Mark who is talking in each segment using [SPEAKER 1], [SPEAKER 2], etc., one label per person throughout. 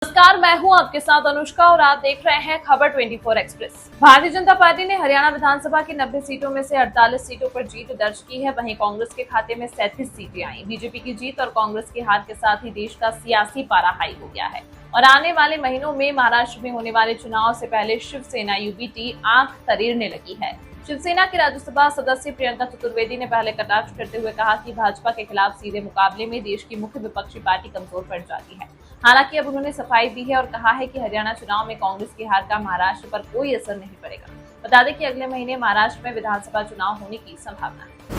[SPEAKER 1] नमस्कार, मैं हूं आपके साथ अनुष्का और आप देख रहे हैं खबर 24 एक्सप्रेस। भारतीय जनता पार्टी ने हरियाणा विधानसभा की 90 सीटों में से 48 सीटों पर जीत दर्ज की है। वहीं कांग्रेस के खाते में 37 सीटें आई। बीजेपी की जीत और कांग्रेस की हार के साथ ही देश का सियासी पारा हाई हो गया है और आने वाले महीनों में महाराष्ट्र में होने वाले चुनाव से पहले शिवसेना यूबीटी आंख तरीरने लगी है। शिवसेना के राज्यसभा सदस्य प्रियंका चतुर्वेदी ने पहले कटाक्ष करते हुए कहा कि भाजपा के खिलाफ सीधे मुकाबले में देश की मुख्य विपक्षी पार्टी कमजोर पड़ जाती है। हालांकि अब उन्होंने सफाई दी है और कहा है कि हरियाणा चुनाव में कांग्रेस की हार का महाराष्ट्र पर कोई असर नहीं पड़ेगा। बता दें कि अगले महीने महाराष्ट्र में विधानसभा चुनाव होने की संभावना है।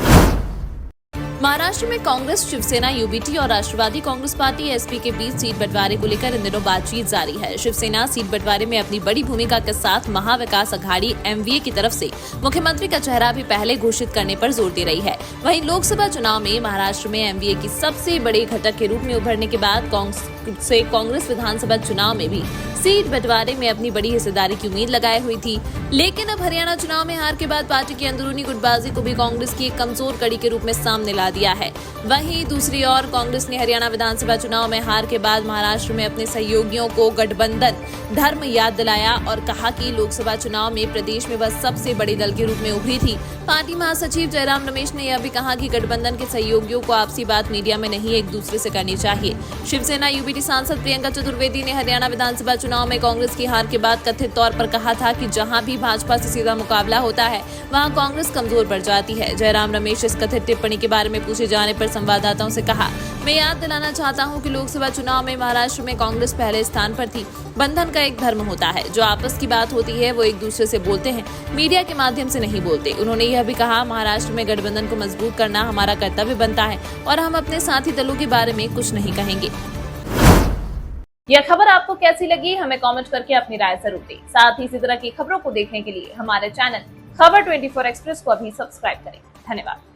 [SPEAKER 1] महाराष्ट्र में कांग्रेस, शिवसेना, यूबीटी और राष्ट्रवादी कांग्रेस पार्टी एसपी के बीच सीट बंटवारे को लेकर इन दिनों बातचीत जारी है। शिवसेना सीट बंटवारे में अपनी बड़ी भूमिका के साथ महाविकास अघाड़ी एमवीए की तरफ से मुख्यमंत्री का चेहरा भी पहले घोषित करने पर जोर दे रही है। वहीं लोकसभा चुनाव में महाराष्ट्र में एमवीए की सबसे बड़े घटक के रूप में उभरने के बाद कांग्रेस विधानसभा चुनाव में भी सीट बंटवारे में अपनी बड़ी हिस्सेदारी की उम्मीद लगाए हुई थी। लेकिन अब हरियाणा चुनाव में हार के बाद पार्टी की अंदरूनी गुटबाजी को भी कांग्रेस की एक कमजोर कड़ी के रूप में सामने ला दिया है। वहीं दूसरी ओर कांग्रेस ने हरियाणा विधानसभा चुनाव में हार के बाद महाराष्ट्र में अपने सहयोगियों को गठबंधन धर्म याद दिलाया और कहा कि लोकसभा चुनाव में प्रदेश में वह सबसे बड़े दल के रूप में उभरी थी। पार्टी महासचिव जयराम रमेश ने यह भी कहा कि गठबंधन के सहयोगियों को आपसी बात मीडिया में नहीं एक दूसरे से करनी चाहिए। शिवसेना यूबीटी सांसद प्रियंका चतुर्वेदी ने हरियाणा विधानसभा चुनाव में कांग्रेस की हार के बाद कथित तौर पर कहा था कि जहां भी भाजपा से सीधा मुकाबला होता है वहां कांग्रेस कमजोर पड़ जाती है। जयराम रमेश इस कथित टिप्पणी के बारे में पूछे जाने पर संवाददाताओं से कहा, मैं याद दिलाना चाहता हूं कि लोकसभा चुनाव में महाराष्ट्र में कांग्रेस पहले स्थान पर थी। बंधन का एक धर्म होता है, जो आपस की बात होती है वो एक दूसरे से बोलते हैं, मीडिया के माध्यम से नहीं बोलते। उन्होंने यह भी कहा, महाराष्ट्र में गठबंधन को मजबूत करना हमारा कर्तव्य बनता है और हम अपने साथी दलों के बारे में कुछ नहीं कहेंगे। यह खबर आपको कैसी लगी, हमें कमेंट करके अपनी राय जरूर दें। साथ ही इसी तरह की खबरों को देखने के लिए हमारे चैनल खबर 24 एक्सप्रेस को अभी सब्सक्राइब करें। धन्यवाद।